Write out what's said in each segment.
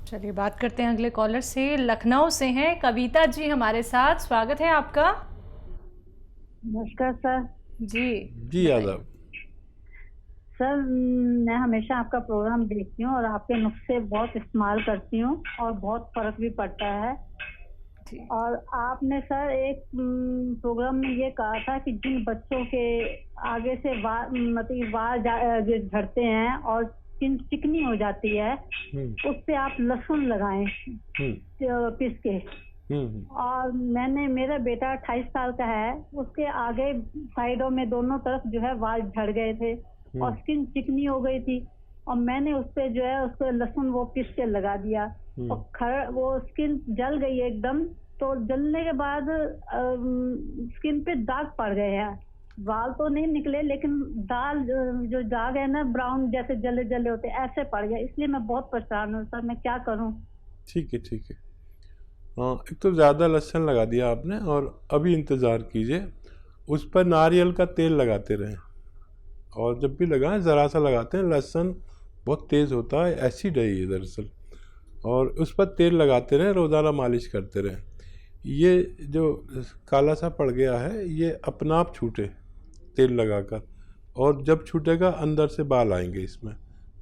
चलिए बात करते हैं अगले कॉलर से। लखनऊ से हैं कविता जी हमारे साथ, स्वागत है आपका। नमस्कार सर। जी जी आदाब। सर मैं हमेशा आपका प्रोग्राम देखती हूँ और आपके नुस्खे बहुत इस्तेमाल करती हूँ और बहुत फर्क भी पड़ता है। और आपने सर एक प्रोग्राम में ये कहा था कि जिन बच्चों के आगे से मतलब बाल जो झड़ते हैं और स्किन चिकनी हो जाती है उस पे आप लहसुन लगाएं पीस के। और मेरा बेटा 28 साल का है, उसके आगे साइडों में दोनों तरफ जो है बाल झड़ गए थे और स्किन चिकनी हो गई थी और मैंने उस पे जो है उसको लहसुन वो पीस के लगा दिया और वो स्किन जल गई एकदम। तो जलने के बाद स्किन पे दाग पड़ गए हैं, बाल तो नहीं निकले लेकिन दाल जो दाग है ना ब्राउन जैसे जले जले होते ऐसे पड़ गए, इसलिए मैं बहुत परेशान हूँ सर, मैं क्या करूँ? ठीक है ठीक है। हाँ, एक तो ज़्यादा लहसुन लगा दिया आपने और अभी इंतज़ार कीजिए, उस पर नारियल का तेल लगाते रहें और जब भी लगाएं ज़रा सा लगाते हैं। लहसुन बहुत तेज़ होता है, एसिड है ये दरअसल, और उस पर तेल लगाते रहें, रोज़ाना मालिश करते रहें। ये जो काला सा पड़ गया है ये अपना आप छूटे तेल लगाकर, और जब छूटेगा अंदर से बाल आएंगे इसमें।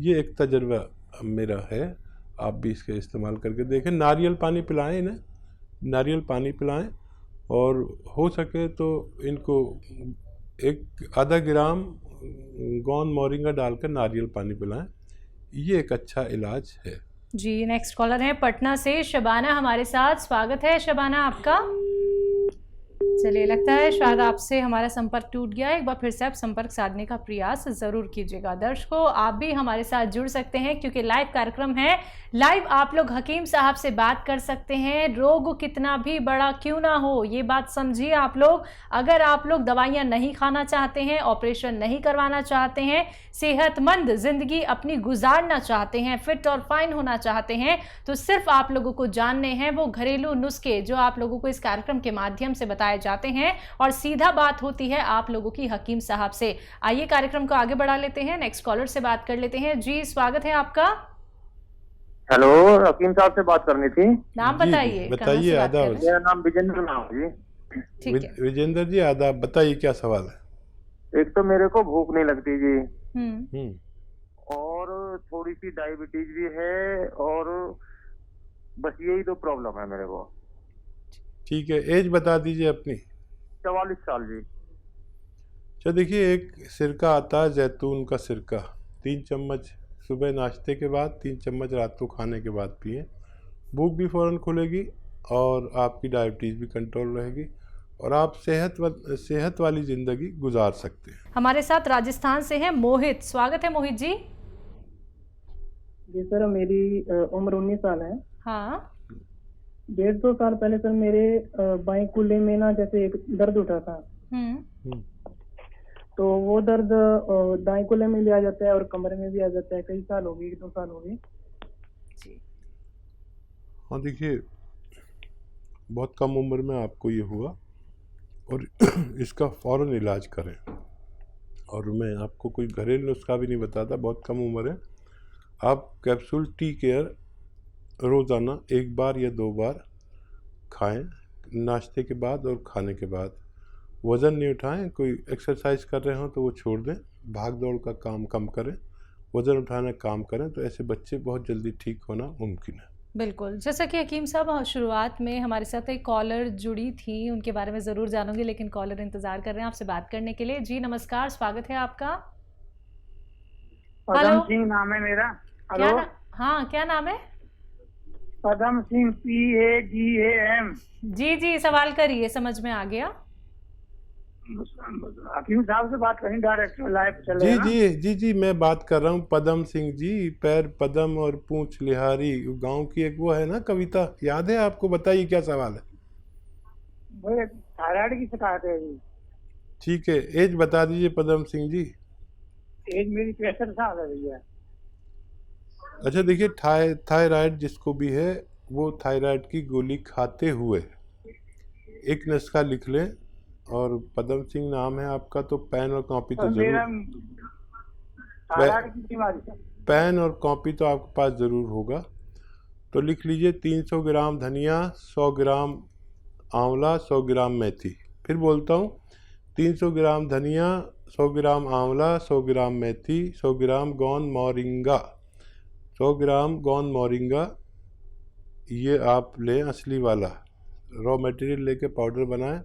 ये एक तजर्बा मेरा है, आप भी इसका इस्तेमाल करके देखें। नारियल पानी पिलाएं इन्हें, नारियल पानी पिलाएं, और हो सके तो इनको एक आधा ग्राम गोंद मोरिंगा डालकर नारियल पानी पिलाएं, ये एक अच्छा इलाज है। जी नेक्स्ट कॉलर है पटना से शबाना हमारे साथ, स्वागत है शबाना आपका। चलिए लगता है शायद आपसे हमारा संपर्क टूट गया है, एक बार फिर से आप संपर्क साधने का प्रयास जरूर कीजिएगा। दर्शकों आप भी हमारे साथ जुड़ सकते हैं क्योंकि लाइव कार्यक्रम है, लाइव आप लोग हकीम साहब से बात कर सकते हैं। रोग कितना भी बड़ा क्यों ना हो ये बात समझिए आप लोग। अगर आप लोग दवाइयां नहीं खाना चाहते हैं, ऑपरेशन नहीं करवाना चाहते हैं, सेहतमंद जिंदगी अपनी गुजारना चाहते हैं, फिट और फाइन होना चाहते हैं, तो सिर्फ आप लोगों को जानने हैं वो घरेलू नुस्खे जो आप लोगों को इस कार्यक्रम के माध्यम से बताए जाते हैं और सीधा बात होती है आप लोगों की हकीम साहब से। आइए कार्यक्रम को आगे बढ़ा लेते हैं, नेक्स्ट कॉलर से बात कर लेते हैं। जी स्वागत है आपका। हेलो, हकीम साहब से बात करनी थी। नाम बताइए। बताइए। आदाब। मेरा नाम विजेंद्र नाम जी। ठीक है विजेंद्र जी आदाब, बताइए क्या सवाल है। एक तो मेरे को भूख नहीं लगती जी, और थोड़ी सी डायबिटीज भी है, और बस यही तो प्रॉब्लम है मेरे को। ठीक है, एज बता दीजिए अपनी। 44 साल जी। अच्छा देखिए, एक सिरका आता है जैतून का सिरका, 3 चम्मच सुबह नाश्ते के बाद, 3 चम्मच रात को खाने के बाद पिए। भूख भी फ़ौरन खुलेगी और आपकी डायबिटीज़ भी कंट्रोल रहेगी और आप सेहत वाली ज़िंदगी गुजार सकते हैं। हमारे साथ राजस्थान से हैं मोहित, स्वागत है मोहित जी। जी सर, मेरी उम्र 19 साल है। हाँ 1.5-2 साल पहले सर मेरे बाएं कूल्हे में ना जैसे एक दर्द उठा था। तो वो दर्द दाएं कूल्हे में भी आ जाता है और कमर में भी आ जाता है। कई साल हो गए, 1-2 साल हो गए। हाँ देखिए, बहुत कम उम्र में आपको ये हुआ और इसका फ़ौरन इलाज करें। और मैं आपको कोई घरेलू नुस्खा भी नहीं बताता, बहुत कम उम्र है। आप कैप्सूल टी केयर रोज़ाना 1 बार या 2 बार खाएं, नाश्ते के बाद और खाने के बाद। वज़न नहीं उठाएं, कोई एक्सरसाइज कर रहे हो तो वो छोड़ दें, भाग दौड़ का काम कम करें, वज़न उठाने का काम करें, तो ऐसे बच्चे बहुत जल्दी ठीक होना मुमकिन है। बिल्कुल, जैसा कि हकीम साहब शुरुआत में हमारे साथ एक कॉलर जुड़ी थी, उनके बारे में ज़रूर जानूंगी, लेकिन कॉलर इंतज़ार कर रहे हैं आपसे बात करने के लिए। जी नमस्कार, स्वागत है आपका। पदम सिंह नाम है मेरा। हेलो हाँ क्या नाम है? पदम सिंह, PADAM। जी सवाल करिए, समझ में आ गया। हकीम साहब से बात करें, डायरेक्ट लाइव चले। जी मैं बात कर रहा हूँ पदम सिंह जी। पैर पदम और पूंछ लिहारी, गांव की एक वो है ना कविता, याद है आपको? बताइए क्या सवाल है। वो थायराइड की शिकायत है जी। ठीक है, एज बता दीजिए पदम सिंह जी। एज मेरी 63 साल है भैया। अच्छा देखिए, थायराइड जिसको भी है वो थायराइड की गोली खाते हुए एक नुस्खा लिख लें, और पदम सिंह नाम है आपका, तो पेन और कॉपी तो जरूर, पेन और कॉपी तो आपके पास ज़रूर होगा। तो लिख लीजिए 300 ग्राम धनिया, 100 ग्राम आंवला, 100 ग्राम मेथी। फिर बोलता हूँ 300 ग्राम धनिया, 100 ग्राम आंवला, 100 ग्राम मेथी, 100 ग्राम गोंद मोरिंगा, 100 ग्राम गोंद मोरिंगा। ये आप लें असली वाला, रॉ मटेरियल लेके पाउडर बनाएं।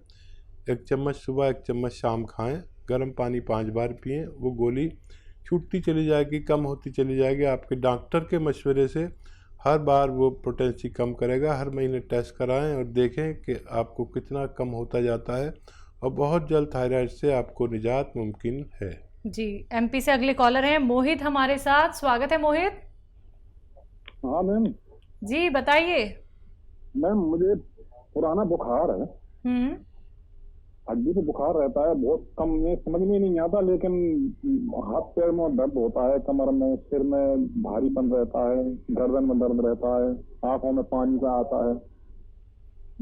1 चम्मच सुबह, 1 चम्मच शाम खाएं। गर्म पानी 5 बार पिएं। वो गोली छूटती चली जाएगी, कम होती चली जाएगी। आपके डॉक्टर के मशवरे से हर बार वो पोटेंसी कम करेगा। हर महीने टेस्ट कराएं और देखें कि आपको कितना कम होता जाता है, और बहुत जल्द थायराइड से आपको निजात मुमकिन है। जी, एमपी से अगले कॉलर हैं मोहित हमारे साथ। स्वागत है मोहित। हाँ मैम जी बताइए। मैम, मुझे पुराना बुखार है, हड्डी पे बुखार रहता है, बहुत कम में समझ में नहीं आता, लेकिन हाथ पैर में दर्द होता है, कमर में, सिर में भारीपन रहता है, गर्दन में दर्द रहता है, आंखों में पानी सा आता है।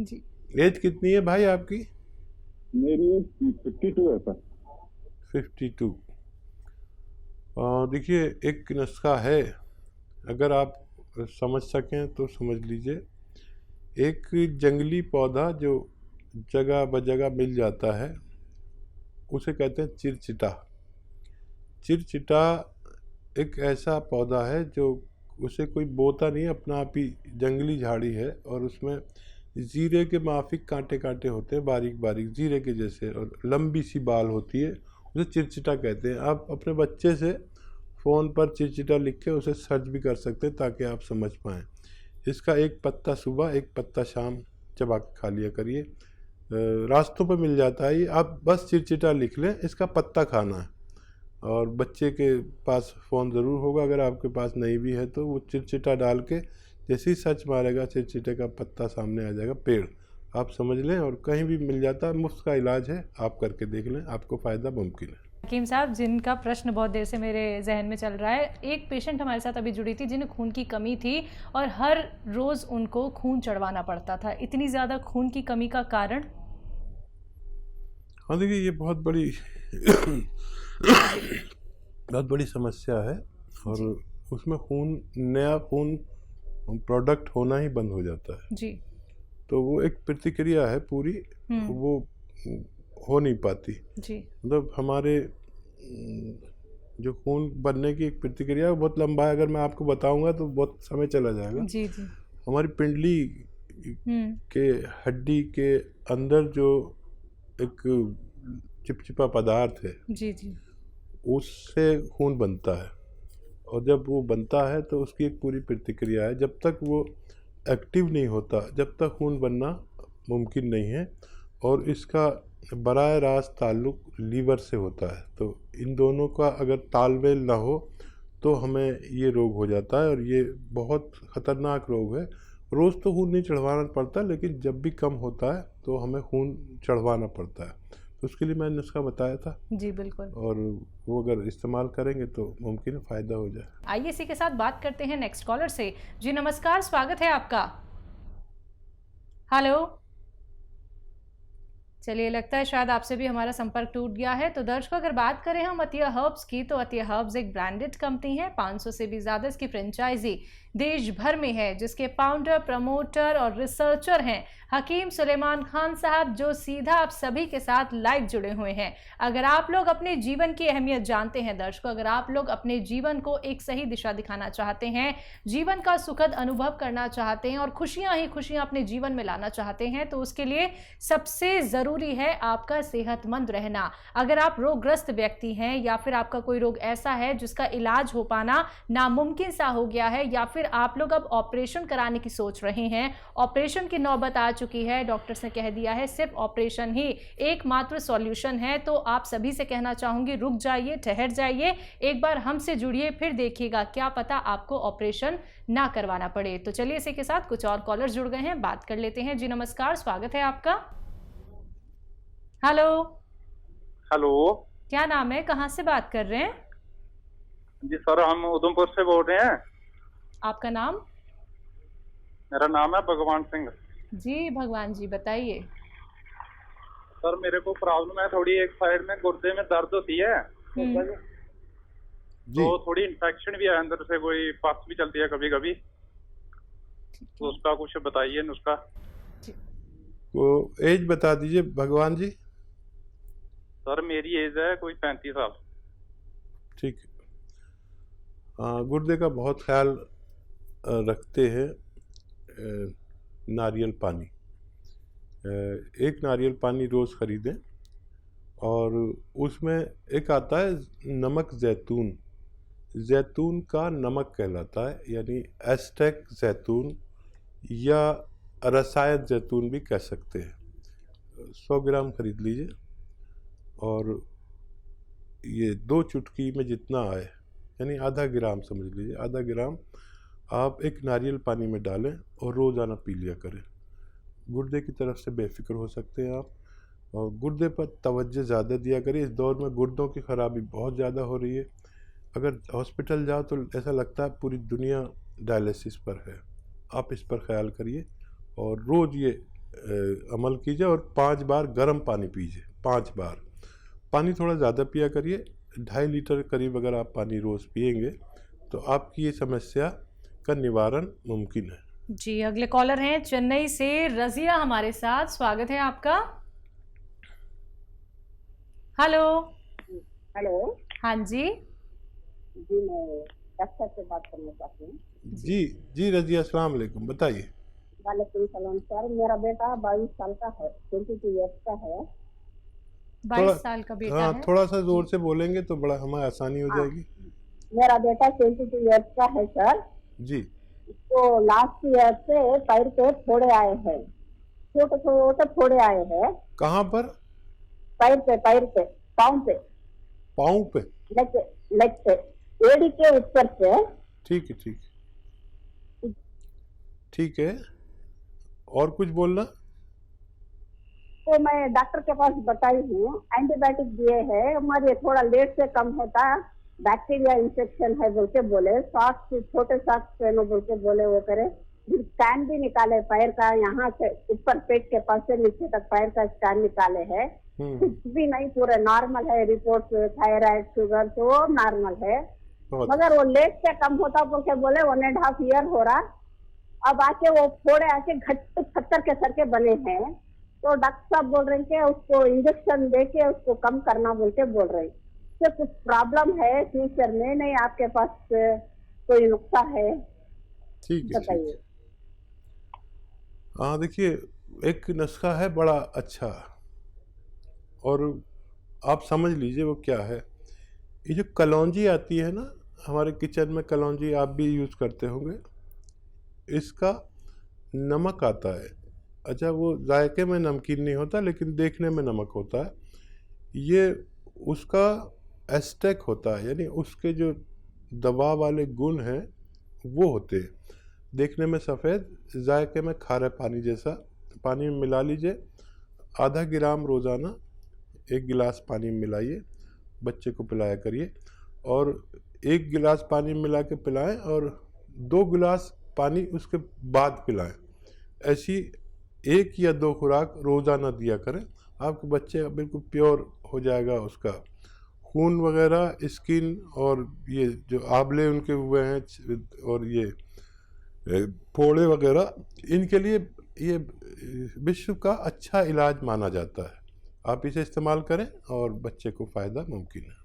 जी, एज कितनी है भाई आपकी? मेरी 52 है सर। 52। देखिए, एक नुस्खा है, अगर आप समझ सकें तो समझ लीजिए। एक जंगली पौधा जो जगह बजगह मिल जाता है, उसे कहते हैं चिरचिटा। चिरचिटा एक ऐसा पौधा है जो उसे कोई बोता नहीं, अपना आप ही जंगली झाड़ी है, और उसमें जीरे के माफिक कांटे कांटे होते हैं, बारीक बारीक जीरे के जैसे, और लंबी सी बाल होती है, उसे चिरचिटा कहते हैं। आप अपने बच्चे से फ़ोन पर चिरचिटा लिख के उसे सर्च भी कर सकते हैं ताकि आप समझ पाएँ। इसका एक पत्ता सुबह, एक पत्ता शाम चबा के खा लिया करिए। रास्तों पर मिल जाता है ये, आप बस चिरचिटा लिख लें, इसका पत्ता खाना है। और बच्चे के पास फ़ोन ज़रूर होगा, अगर आपके पास नहीं भी है तो वो चिरचिटा डाल के जैसे ही सर्च मारेगा, चिरचिटे का पत्ता सामने आ जाएगा, पेड़, आप समझ लें। और कहीं भी मिल जाता है, मुफ्त का इलाज है, आप करके देख लें, आपको फ़ायदा मुमकिन है। हकीम साहब, जिनका प्रश्न बहुत देर से मेरे जहन में चल रहा है, एक पेशेंट हमारे साथ अभी जुड़ी थी जिन्हें खून की कमी थी और हर रोज़ उनको खून चढ़वाना पड़ता था। इतनी ज़्यादा खून की कमी का कारण? हाँ देखिए, ये बहुत बड़ी समस्या है, और उसमें नया खून प्रोडक्ट होना ही बंद हो जाता है जी। तो वो एक प्रतिक्रिया है पूरी, वो हो नहीं पाती जी। मतलब हमारे जो खून बनने की एक प्रतिक्रिया बहुत लंबा है, अगर मैं आपको बताऊंगा तो बहुत समय चला जाएगा। जी जी। हमारी पिंडली के हड्डी के अंदर जो एक चिपचिपा पदार्थ है, जी जी, उससे खून बनता है, और जब वो बनता है तो उसकी एक पूरी प्रतिक्रिया है। जब तक वो एक्टिव नहीं होता, जब तक खून बनना मुमकिन नहीं है, और इसका बराह रास्त ताल्लुक लीवर से होता है। तो इन दोनों का अगर तालमेल ना हो तो हमें ये रोग हो जाता है, और ये बहुत ख़तरनाक रोग है। रोज़ तो खून नहीं चढ़वाना पड़ता, लेकिन जब भी कम होता है तो हमें खून चढ़वाना पड़ता है। तो उसके लिए मैंने नुस्खा बताया था। जी बिल्कुल। और वो अगर इस्तेमाल करेंगे तो मुमकिन है फ़ायदा हो जाए। आइए इसी के साथ बात करते हैं नेक्स्ट कॉलर से। जी नमस्कार, स्वागत है आपका। हेलो। चलिए, लगता है शायद आपसे भी हमारा संपर्क टूट गया है। तो दर्शकों, अगर बात करें हम अतिया हर्ब्स की, तो अतिया हर्ब्स एक ब्रांडेड कंपनी है। 500 से भी ज़्यादा इसकी फ्रेंचाइजी देश भर में है, जिसके फाउंडर, प्रमोटर और रिसर्चर हैं हकीम सुलेमान खान साहब, जो सीधा आप सभी के साथ लाइव जुड़े हुए हैं। अगर आप लोग अपने जीवन की अहमियत जानते हैं दर्शकों, अगर आप लोग अपने जीवन को एक सही दिशा दिखाना चाहते हैं, जीवन का सुखद अनुभव करना चाहते हैं और खुशियां ही खुशियां अपने जीवन में लाना चाहते हैं, तो उसके लिए सबसे ज़रूरी है आपका सेहतमंद रहना। अगर आप रोगग्रस्त व्यक्ति हैं, या फिर आपका कोई रोग ऐसा है जिसका इलाज हो पाना नामुमकिन सा हो गया है, या फिर आप लोग अब ऑपरेशन कराने की सोच रहे हैं, ऑपरेशन की नौबत आ चुकी है, डॉक्टर्स ने कह दिया है सिर्फ ऑपरेशन ही एकमात्र सॉल्यूशन है, तो आप सभी से कहना चाहूंगी, रुक जाइए, ठहर जाइए, एक बार हमसे जुड़िए, फिर देखिएगा क्या पता आपको ऑपरेशन ना करवाना पड़े। तो चलिए, इसी के साथ कुछ और कॉलर जुड़ गए हैं, बात कर लेते हैं। जी नमस्कार, स्वागत है आपका। हेलो। हेलो, क्या नाम है, कहाँ से बात कर रहे हैं? जी सर, हम उधमपुर से बोल रहे हैं। आपका नाम? मेरा नाम है भगवान सिंह। जी भगवान जी, बताइए। सर, मेरे को प्रॉब्लम है थोड़ी, एक साइड में गुर्दे में दर्द होती है, तो थोड़ी इन्फेक्शन भी है अंदर से, कोई पस भी चलती है कभी कभी। तो उसका कुछ बताइए नुस्खा। वो एज बता दीजिए भगवान जी। सर मेरी एज है कोई 35 साल। ठीक है। गुर्दे का बहुत ख्याल रखते हैं नारियल पानी। एक नारियल पानी रोज़ खरीदें और उसमें एक आता है नमक जैतून, जैतून का नमक कहलाता है, यानी एस्टेक जैतून या रसायत जैतून भी कह सकते हैं। 100 ग्राम खरीद लीजिए और ये 2 चुटकी में जितना आए, यानी आधा ग्राम समझ लीजिए, आधा ग्राम आप एक नारियल पानी में डालें और रोज़ाना पी लिया करें। गुर्दे की तरफ से बेफिक्र हो सकते हैं आप, और गुर्दे पर तवज्जो ज़्यादा दिया करिए। इस दौर में गुर्दों की ख़राबी बहुत ज़्यादा हो रही है। अगर हॉस्पिटल जाओ तो ऐसा लगता है पूरी दुनिया डायलिसिस पर है। आप इस पर ख्याल करिए और रोज़ ये अमल कीजिए और 5 बार गर्म पानी पीजिए। 5 बार पानी थोड़ा ज़्यादा पिया करिए। 2.5 लीटर करीब अगर आप पानी रोज़ पिएंगे तो आपकी ये समस्या का निवारण मुमकिन है। जी, अगले कॉलर हैं चेन्नई से रजिया हमारे साथ, स्वागत है आपका। हेलो। हेलो। हाँ जी। जी मैं डॉक्टर से बात करना चाहती हूँ। जी रजिया, अस्सलाम वालेकुम, बताइए। वालेकुम सलाम सर, मेरा बेटा 22 साल का है, 22 ईयर्स का है। 22 साल का बेटा है। थोड़ा सा जोर से बोलेंगे तो बड़ा हमें आसानी हो जाएगी। मेरा बेटा 22 ईयर्स का है सर जी। तो लास्ट ईयर से पैर पे फोड़े आए हैं, छोटे छोटे फोड़े आए हैं। कहाँ पर? पैर पे, पाँव पे। पाँव पे? लेग पे, एड़ी के ऊपर से। ठीक है, ठीक है। और कुछ बोलना? तो मैं डॉक्टर के पास बताई हूँ, एंटीबायोटिक दिए हैं, हमारे थोड़ा लेट से कम होता, बैक्टीरिया इंफेक्शन है बोल के बोले, सॉक्स छोटे सॉक्स पहनो बोल के बोले, वो करे। स्कैन भी निकाले पैर का, यहाँ से ऊपर पेट के पास से नीचे तक पैर का स्कैन निकाले है, कुछ भी नहीं, पूरे नॉर्मल है। रिपोर्ट थायराइड शुगर तो नॉर्मल है, मगर वो लेट से कम होता बोल के बोले। 1.5 ईयर हो रहा, अब आके वो फोड़े आके घट पत्थर के सर के बने हैं। तो डॉक्टर साहब बोल रहे हैं कि उसको इंजेक्शन दे के उसको कम करना बोल के बोल रहे हैं। तो कुछ प्रॉब्लम है फ्यूचर में? नहीं आपके पास कोई नुस्खा है? ठीक है, बताइए। हाँ देखिए, एक नुस्खा है बड़ा अच्छा, और आप समझ लीजिए वो क्या है। ये जो कलौंजी आती है ना, हमारे किचन में कलौंजी आप भी यूज़ करते होंगे, इसका नमक आता है। अच्छा, वो जायके में नमकीन नहीं होता लेकिन देखने में नमक होता है। ये उसका एस्टेक होता है, यानी उसके जो दवा वाले गुण हैं वो होते हैं। देखने में सफ़ेद, जायके में खारा पानी जैसा। पानी में मिला लीजिए, आधा ग्राम रोज़ाना 1 गिलास पानी में मिलाइए, बच्चे को पिलाया करिए। और 1 गिलास पानी में मिला के पिलाएं और 2 गिलास पानी उसके बाद पिलाएं। ऐसी 1 या 2 खुराक रोज़ाना दिया करें। आपके बच्चे बिल्कुल प्योर हो जाएगा, उसका खून वगैरह, स्किन और ये जो आबले उनके हुए हैं और ये फोड़े वगैरह, इनके लिए ये विश्व का अच्छा इलाज माना जाता है। आप इसे इस्तेमाल करें और बच्चे को फ़ायदा मुमकिन है।